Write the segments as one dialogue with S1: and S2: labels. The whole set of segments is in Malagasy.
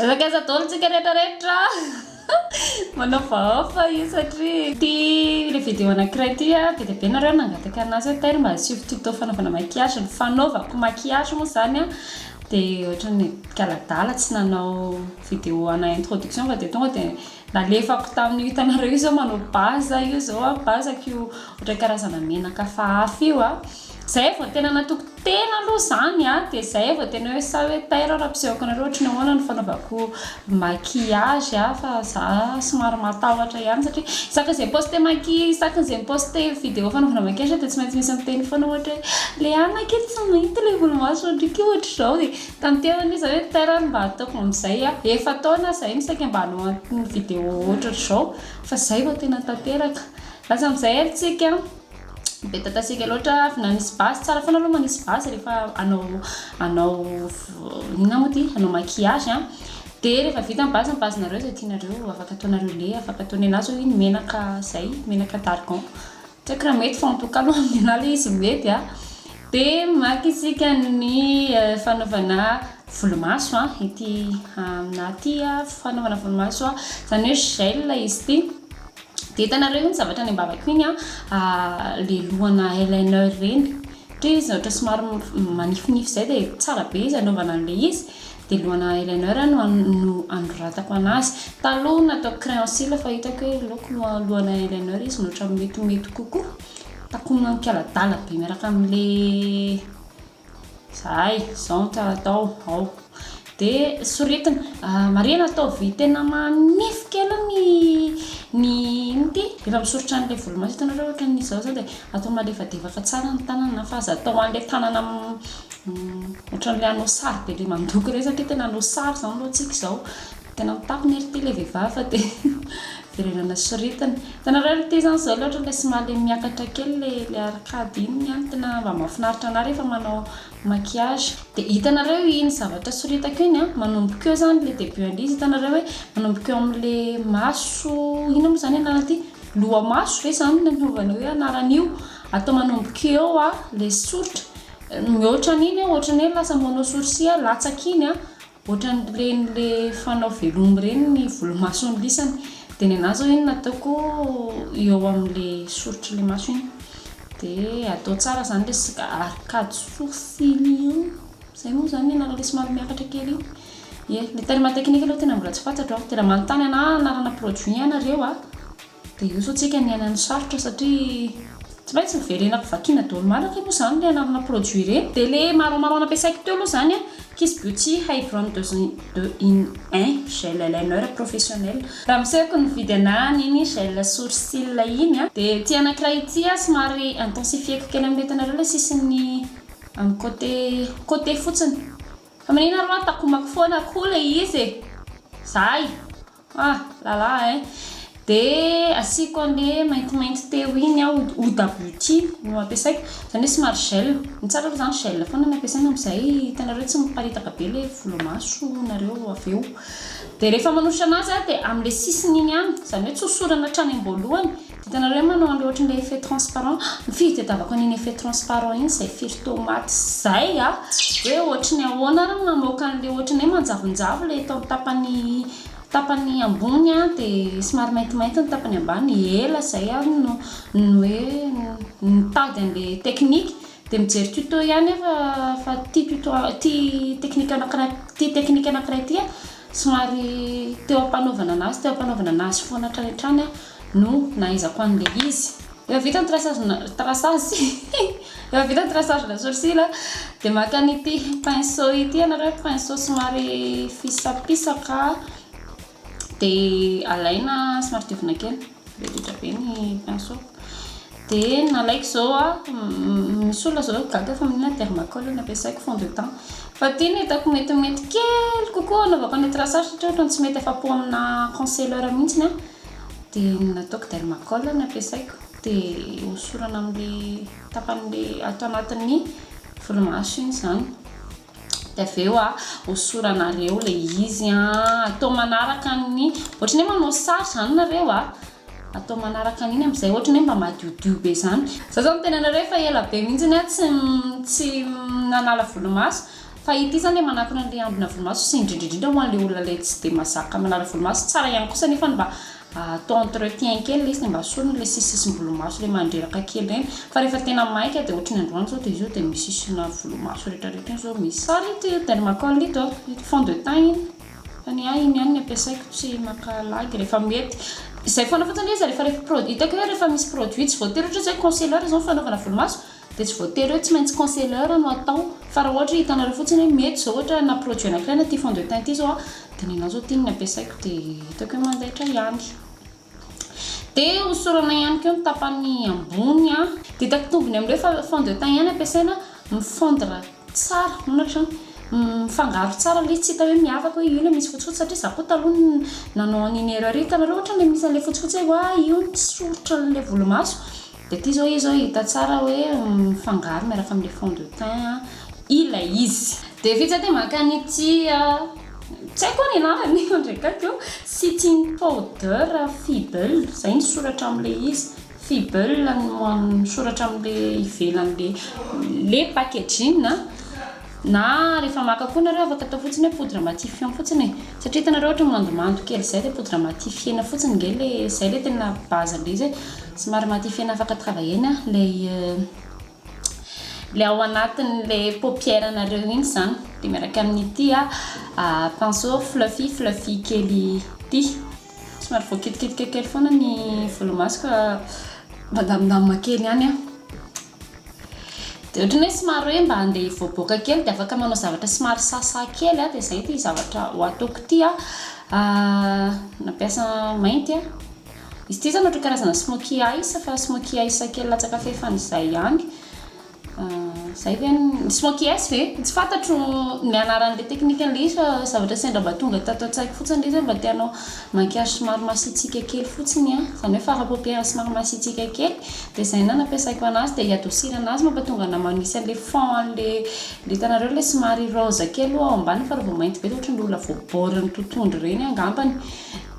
S1: Zakaiza taolontsika rehetrarehetra manao vaofa io satria ty le vidéo anankiray ty be dia be nareo nangataka anazy hoe mba asio tuto fanaovana maquillage ny fanaovako maquillage moa zany a dia ohatran'ny kaladala tsy nanao vidéo ana introduction fa dia tonga dia nalefako tamin'io hitanareo io zao manao base io zao a basako io ohatra karazana menaka hafahafa io a zay vao tena natoko tena aloha zany a dia zay vao tena hoe sa hoe taira raha-pisehoko anareo ohatran'ny ahoana ny fanaovako maquillage a fa za somary matahotra ihany satria sakan'izay poste sakan'izay poste vidéo fanaovana maquillage dia tsy maintsy misy miteny foana ohatra hoe le ana kely tsy mahita le volomaso ndriky ohatra izao dia tanteony izy hoe taira mba ataoko amin'izay a efa taona zay misaika mba hanao vidéo ohatra izao fa zay vao tena tanteraka lasa amin'izay tsika be tatasika loatra avy nanisy base tsara foana aloha manisy base rehefa anao inona moa ty anao maquillage a dia rehefa vita ny basenareo zay tianareo afaka ataonareo le afaka ataony anazy hoe menaka zay menaka targon tsy haiko raha mety fa en tout cas aloha amin'ny analy izy mety a dia maka isika ny fanaovana volomaso a ity aminaty fanaovana volomaso a zany hoe gel izy ty dia hitanareo iny zavatra any ambavako iny a le lohana eyeliner reny dia izy ohatra somary manifinify zay dia tsara be izy anaovana an'le izy dia lohana eyeliner no anoratako anazy taloha natao crayon cils fa hitako hoe loko lohana eyeliner izy nohatra metimety kokoa takonina mikaladala be miaraka amin'le zay zao tsara atao ao dia soritina marina atao vy tena manify kely ny ty rehefa misoritra an'le volomaso hitanareo ohatra n'izao zao dia atao malefadevaka tsara ny tanana fa aza atao an'le tanana ohatran'le anao sary be le mandoko ireny satria tena anao sary zao alohantsika izao tena mitapony ery ty le vehivavy fa dia verenana soritana hitanareo ty zany zao loatra le somary miakatra kely le arkady iny a tena mba mahafinaritra ana rehefa manao maquillage dia hitanareo iny zavatra soritako iny a manomboka eo zany le début an'izy hitanareo hoe manomboka eo amin'le maso ina moa zany anarana ty loha maso ve zany nanaovana hoe anaran'io atao manomboka eo a le soritra mihoatran'iny ohatran'ny hoe lasa manao sourcil latsaka iny a ohatran'le fanao velomy reny ny volomaso ny lisany dia ny anazy zao iny nataoko eo amin'le soritra le maso iny dia atao tsara zany le arcade sourcil zay moa zany anarana le somary miakatra kely iny le terme technique aloha tena mbola tsy fantatra aho dia raha manontany ana anarana produit ianareo a dia io so tsika ny anany sarotra satria tsy maintsy miverenako vakiana daholo maraka moa zany le anarana produit ireny dia le maromaro nampiasaiko teo aloha zany a Kiss Beauty Hydron 2 in 1 gel eyeliner professionnel raha misehako ny vidy anany iny gel sourcil iny a dia ty anankiray ity a somary intensifieko kely amin'ny hitanareo le sisiny amin'ny côté fotsiny fa manina aloha takomako foana koa le izy zay lalahy dia asiko an'le maintimainty teo iny a Huda Beauty no ampiasaiko zany hoe somary gel ny tsara aloha zany gel foana no ampiasaina amin'izay hitanareo tsy miparitaka be le volomaso nareo avy eo dia rehefa manositra anazy a dia amin'le sisiny iny ihany zany hoe tsy hosorana hatrany am-boalohany hitanareo manao an'le ohatran'le effet transparent fitadiavako an'iny effet transparent iny zay firy tomaty zay a hoe ohatran'ny ahoana ary namoaka an'le ohatran'ny hoe manjavonjavo le tao tapany ambony a dia somary maintimainty ny tapany ambany ela zay a no hoe nitady an'le teknika dia mijery tuto ihany fa ty teknika anankiray ty a somary teo ampanaovana anazy foana hatrany no nahaizako an'le izy efa vita ny traçage la sourcil dia maka n'ity pinceau ity anareo pinceau somary fisapisaka dia alaina somary diovina kely rehetra be ny pinceau dia nalaiko zao a misy olona zao gaga fa minina dermacole no ampiasaiko fond de teint fa ty ny hitako metimety kely kokoa anaovako an'le traçage satria ohatrany tsy mety afa-po amina concealer mihitsiny a dia nataoko dermacole no ampiasaiko dia hosorana amin'le tapan'le atao anatin'ny volomaso iny zany dia avy eo a hosoranareo le izy atao manaraka ny ohatran'ny hoe manao sary zany nareo a atao manaraka an'iny amin'izay ohatran'ny hoe mba madiodio be zany za zao miteny anareo fa ela be mihitsy ny tsy nanala volomaso fa ity zany le manakona le ambina volomaso sy indrindrindrindra ho an'le olona le tsy de mazaka manala volomaso tsara ihany kosa nefa mba atao entretien kely le izy mba sorona le sisisisim-volomaso le mandreraka kely reny fa rehefa tena maika de ohatrany androany zao de izy io de misisina volomaso rehetrarehetra zao misy sary ity dermacol ito fond de teint iny fa ny iny ihany ny ampiasaiko tsy makalagy rehefa mety izay foana fotsiny izy rehefa produit hitako hoe rehefa misy produit tsy voatery ohatra zay concealer zao fanaovana volomaso de tsy voatery hoe tsy maintsy concealer no atao fa raha ohatra hitanareo fotsiny hoe mety zao ohatra na produit anankiray na ty fond de teint ity zao de ninazy zao tiny ny ampiasaiko de hitako hoe mandaitra ihany de hosorana ihany keo ny tapany ambony de hitako tombony amin'le fond de teint ihany ampiasaina mifondre tsara monatra mifangaro tsara le tsy hita hoe miavaka hoe io le misy fotsifotsy satria za koa taloha nanao an'iny erreur hitanareo ohatra le misy an'le fotsifotsy hoe wa io tsy soritra le volomaso de ty zao izy zao hita tsara hoe mifangaro miaraka amin'le fond de teint ilay izy de vitsy de makan'ity tsy haiko ny anarany ndraikakeo setting powder Fibel zay ny soratra amin'le izy Fibel no soratra amin'le ivelan'le le packaging na rehefa maka koa nareo afaka atao fotsiny hoe poudre matifiant fotsiny satria hitanareo ohatra mandomando kely zay de poudre matifiena fotsiny nge le zay le tena base le izy somary matifiena afaka travaillena le ao anatin'le paupière nareo iny zany de miaraka amin'ity pinceau fluffy kely ity somary voakitikitika kely foana ny volomaso ka madamidamina kely ihany de ohatrany hoe somary hoe mba andeha hivoaboaka kely de afaka manao zavatra somary sasa kely de zay ty zavatra ho ataoko ty nampiasa mainty izy ty zany ohatra karazana smoky eyes fa smoky eyes kely latsaka fefan'izay ihany zay ve smoky eyes ve tsy fantatro ny anaran'le teknika an'le izy fa zavatra sendra mba tonga tato an-tsaiko fotsiny izy mba tianao maquillage somary masitsika kely fotsiny zany hoe fara paupière somary masitsika kely de zay na nampiasaiko anazy de hiadosira anazy mampatonga namanisy an'le fond an'le hitanareo le somary rose kely ao ambany fa raha vao mainty be ohatra ny olona voaboriny totoandro reny angambany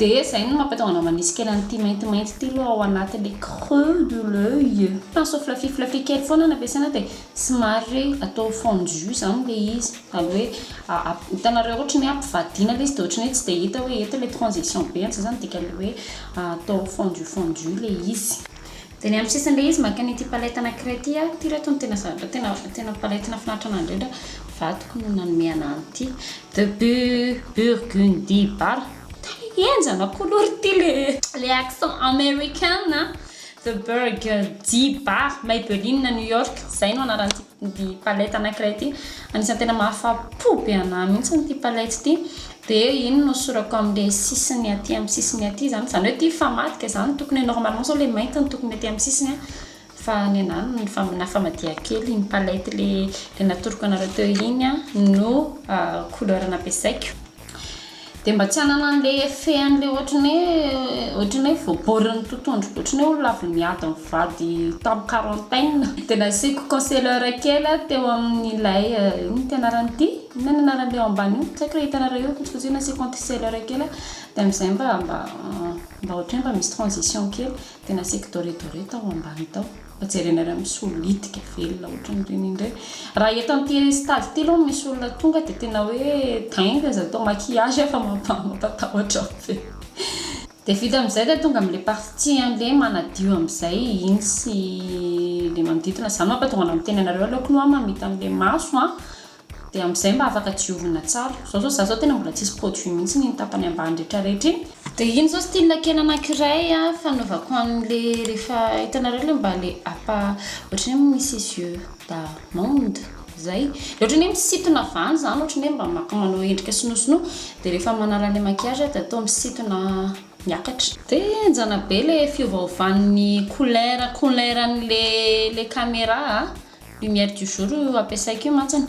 S1: de zay no mampatonga namanisy kely an'ity maintimainty ty aloha ao anatin'le creux de l'œil pinceau fluffy kely foana nampiasaina de somary atao fondu zany le izy ary hoe hitanareo ohatra ny ampivadina le izy de ohatra ny hoe tsy de hita hoe eto le transition be antsa zany dika le hoe atao fondu le izy de ny amin'ny sisin'le izy maka n'ity palette anankiray ty reto ny tena zavatra tena palette nafinaritra anah indrindra vatoko no nanome ananty de burgundy bar enjana couleur ty le accent américain The Burgundy Bar Maybelline New York zay no anaran'ity palette anankiray ty anisan'ny tena mahafapo be anahy mihitsy ny ty palette ty de iny no sorako amin'le sisiny aty amin'ny sisiny aty zany hoe ty famadika zany tokony normalement zao le mainty ny tokony aty amin'ny sisiny fa ny anany nafamadia kely ny palette le natoroko anareo teo iny no couleur nampiasaiko de mba tsy hanana an'le effet an'le ohatrany hoe voaboriny totoandro ohatrany hoe olona avy miady mivady tamin'ny quarantaine de nasiako concealer kely teo amin'ilay iny tianaran'ity ina ny anaran'le ao ambany io tsy haiko raha hitanareo io fotsiny nasiako concealer kely de amin'izay mba ohatrany mba misy transition kely de nasiako doré tao ambany tao jerenareo misolitika velona ohatrany reny indray raha eto amin'ity stade ty aloha misy olona tonga de tena hoe dingue za atao maquillage fa mampatahotra fe de vita amin'izay de tonga amin'le partie an'le manadio amin'izay iny sy le manodidina zany mampatonga ana miteny anareo aleoko no mamita amin'le maso de amin'izay mba afaka diovina tsara za zao tena mbola tsisy produit mihitsy ny tapany ambany rehetrarehetra iny de iny zao style kely anankiray fanaovako amin'le rehefa hitanareo le mba le ohatrany hoe misy yeux d'amande zay ohatrany hoe misitona vany zany ohatrany hoe mba manao endrika sinosinoa de rehefa manala-le maquillage de atao misitona miakatra de enjana be le fiovaovan'ny couleuran'le caméra lumière du jour ampiasaiko io mantsany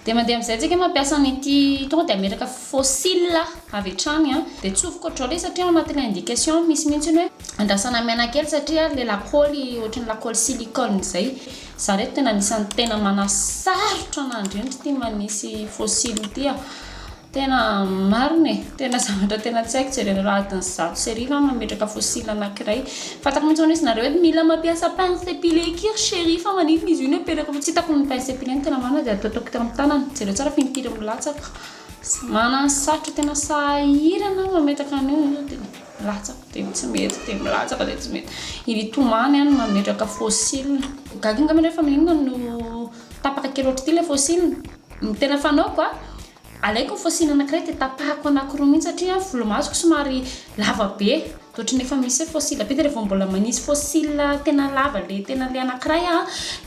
S1: de mandeha amin'izay tsika mampiasa n'ity tonga de ameraka fossile avy hatrany de tsofoka ohatrao le satria anatin'le indication misy mihitsy hoe andrasana miana kely satria le lakoly ohatrany lakoly silicone zay za reto tena anisan'ny tena manasarotra anah indrindra ty manisy fossile ty tena marina tena zavatra tena tsy haiko jerena atin'ny zato serifa mametraka fossile anankiray fatako mihitsy izy nareo hoe mila mampiasa pince épilé kiry chéri fa manify izy io ny apetraka fa tsy hitako ny pince épilé ny tena marina dia ataotako tena amin'ny tanana jereo tsara finitiry milatsaka manana sarotra tena sahirana mametraka an'io dia milatsaka dia tsy mety dia milatsaka dia tsy mety ilitomany any mametraka fossile gaginga mena rehefa maninona no tapaka kely ohatry ty ilay fossile tena fanaoko alaiko ny fossile anankiray dia tapahako anankiroa mihitsy satria volomasoko somary lava be ohatry nefa misy fossile be dia rehefa mbola manisy fossile tena lava le tena le anankiray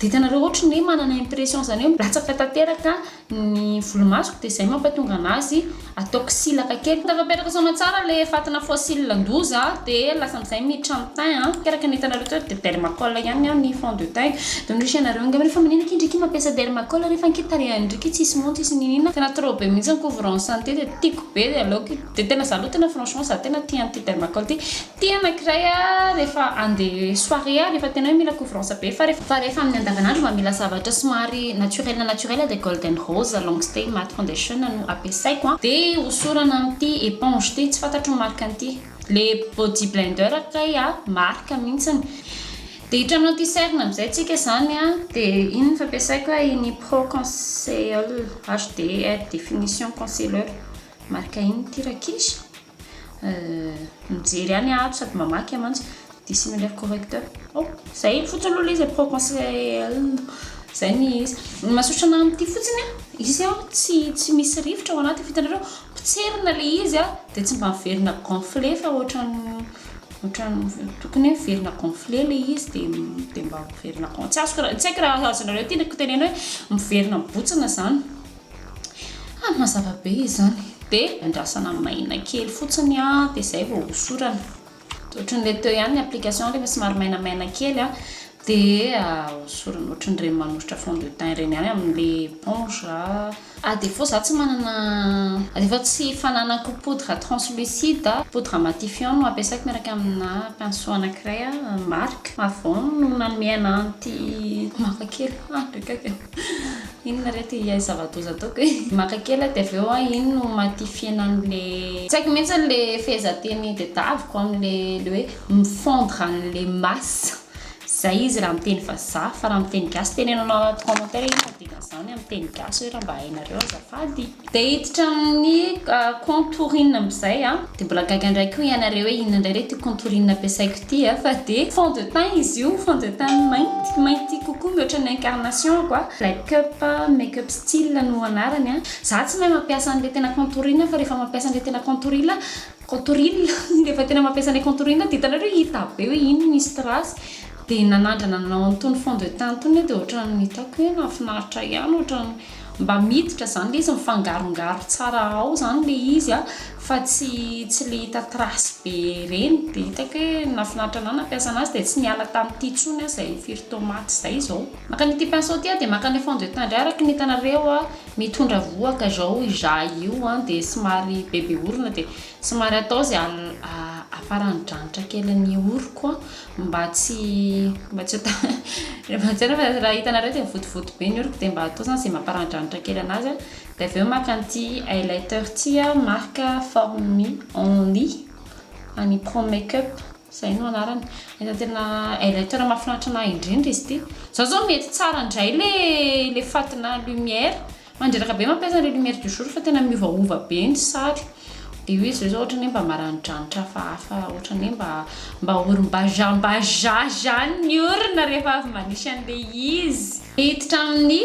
S1: dia tena reo ohatry ny manana impression zany hoe milatsaka tanteraka ny volomasoko dia izay mampatonga anazy ataoko silaka kely tafapetraka soma tsara le fatina fossile andoza dia lasa amin'izay miditra amin'ny teint keraka ny hitanareo teo dia dermacole ihany ny fond de teint dia nodrisy ianareo angamba rehefa maninaka indriky mampiasa dermacole rehefa ankitariana indriky tsisy monty sy ninina tena trop be mihitsy ny couvrant santé dia tiako be dia aleoko dia tena za aloha tena franchement za tena tian'ity dermacole ty tia anankiray rehefa andeha soirée rehefa tena hoe mila couvrance be fa rehefa amin'ny andavanandro mba mila zavatra somary naturel dia golden rose long stay matte foundation no ampiasaiko dia hosorana amin'ity éponge ty tsy fantatro ny marque an'ity le body blender kay marque mihitsiny dia hitra aminao ty serina amin'izay tsika zany dia iny fampiasaiko iny pro conseil HD définition conseilleur marque iny tirakisy mijery any ato sady mamaky amantsy dissimulaire correcteur zay fotsiny aloha izy pro conseil zay ny izy mahasotrana amin'ity fotsiny izy tsy misy rivotra ao anaty fitanareo potserina le izy dia tsy mba miverina gonflé fa ohatrany tokony miverina gonflé le izy dia mba miverina tsy haiko raha azonareo ty tenena hoe miverina mibotsina zany mazava be izy zany dia andrasana maina kely fotsiny dia izay vao hosorana ohatran'le teo ihany ny application rehefa somary mainamaina kely dia hosorana ohatran'ireny manositra fond de teint ireny ihany amin'le éponge des fois za tsy manana des fois tsy fananako poudre translucide poudre matifiant no ampiasaiko miaraka amina pinceau anankiray marque Avon no namiana anty maka kely ndrekaka inona rety zava-doza ataoko maka kely dia avy eo iny no matifiena an'le tsy haiko mihitsy le fehezanteny tadiaviko amin'le hoe mifondre an'le masse zay izy raha miteny vazaha fa raha miteny gasy tenenanao anaty commentaire iny fadika zany amin'ny teny gasy hoe raha mba hainareo azafady dia hiditra amin'ny contourine amin'izay dia mbola gaga indray koa ianareo hoe inona indray rety contourine ampiasaiko ty fa dia fond de teint izy io fond de teint mainty kokoa mihoatra ny incarnation makeup style no anarany za tsy mahay mampiasa an'le tena contourine fa rehefa mampiasa an'le tena contourine rehefa tena mampiasa an'le contourine dia hitanareo hita be hoe ino misy trace dia nanandrana nanao an'itony fond de teint tony dia ohatran'ny hitako hoe nafinaritra ihany ohatran'ny mba miditra zany le izy mifangarongaro tsara ao zany le izy fa tsy le hita trace be reny dia hitako hoe nafinaritra anao nampiasa anazy dia tsy niala tamin'ity tsony izay firy tomate izay zao maka n'ity pinceau ty dia maka ny fond de teint indray araka ny hitanareo mitondra voaka zao izaho io dia somary bebe orona dia somary atao zay aparandranitra kely ny oroko mba tsy raha hitanareo dia mivotovoto be ny oroko dia mba atao zany zay mamparandrantitra kely anazy dia avy eo maka an'ity highlighter ty marque Formi Only any pro makeup zay no anarany tena highlighter mahafinaritra anahy indrindra izy ty zao mety tsara indray le fatina lumière mandreraka be mampiasa le lumière du jour fa tena miovaova be ny sary dia io izy zao ohatrany mba maranidranitra hafahafa ohatrany mba orim-bazaha ny orona rehefa avy manisy an'le izy hiditra amin'ny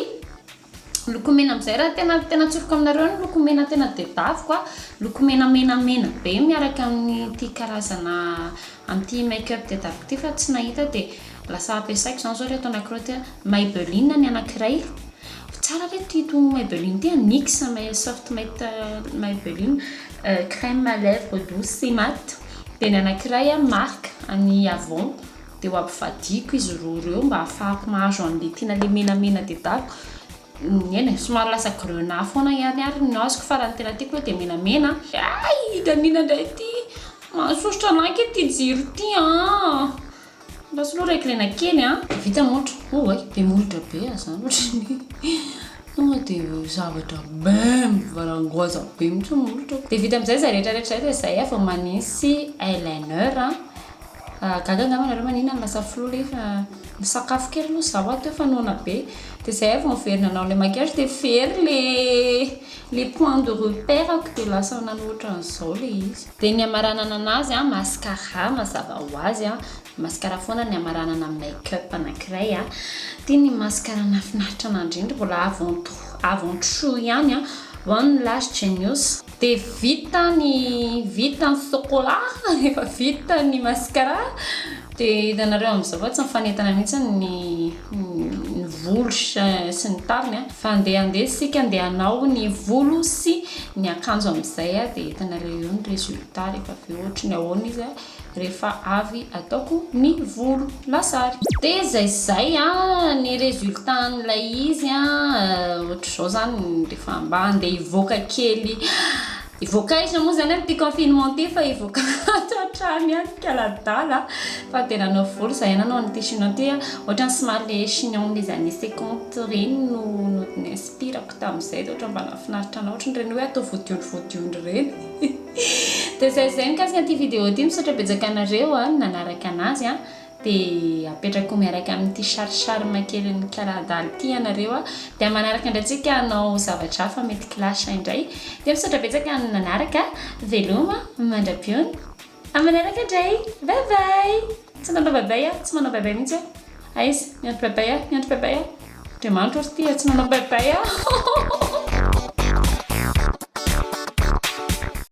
S1: lokomena amin'izay raha tena tsoroko aminareo ny lokomena tena tadiaviko lokomena menamena be miaraka amin'ity karazana amin'ity make-up tadiaviko ty fa tsy nahita dia lasa ampiasaiko zany zao reto anankiroa ty Maybelline ny anankiray tsara reto ito Maybelline ty NYX soft matte Maybelline crème à lèvres douce et matte dia ny anankiray marque any Avon dia ho ampivadiko izy roa mba ahafahako mahazo an'le tiana le menamena tadiaviko somary lasa grenat foana ihany ary no azoko fa raha ny tena tiako dia menamena danina indray ty mahasosotra anaky ty jiro ty mba soloa reklena kely vita motro be molotra be zany ohatrany dia zavatra varangoaza be mihitsy molotra dia vita amin'izay zay rehetrarehetra dia zay efa manisy eyeliner gaga angamanareo manina ny lasa floa efa ny sakafo kely aloha zaho ato efa noana be dia zay efa miverina anao ilay makiazy dia very les points de repère ako dia lasa nanoatra an'izao ilay izy dia ny amaranana anazy mascara mazava ho azy mascara foana ny amaranana make-up anankiray dia ny mascara nafinaritra anandrindra mbola avant-trou ihany One Lash Genius dia vita ny chocolat efa vita ny mascara dia hitanareo amin'izao fa tsy mifanentana mihitsy ny volo sy ny tariny fa andeha sika andeha hanao ny volo sy ny akanjo amin'izay dia hitanareo eo ny résultat rehefa avy ohatra ny ahoana izy rehefa avy ataoko ny volo lasary dia zay ny résultat n'ilay izy ohatr'izao zany rehefa mba andeha hivoaka kely ivoaka izy moa zany ty confinement ty fa ivoaka atrany ihany kaladala fa tena anao volo zay nanao ny tissu ty ohatra ny somary le chignon des années 50 reny no inspirako tamin'izay dia ohatra mba nafinaritra anao ohatra ny reny hoe atao vodiondry reny dia zay mikasika an'ity vidéo ty misaotra betsaka anareo nanaraka anazy dia apetrako miaraka amin'ity sarisary kely ny kaladala ity ianareo dia manaraka indraitsika anao zavatra hafa mety clash indray dia misaotra betsaka nanaraka veloma mandra-piony amanaraka indray bye bye tsy manao babay tsy manao babay mihitsy aizy miandro babay dia mandro ozy ty tsy manao babay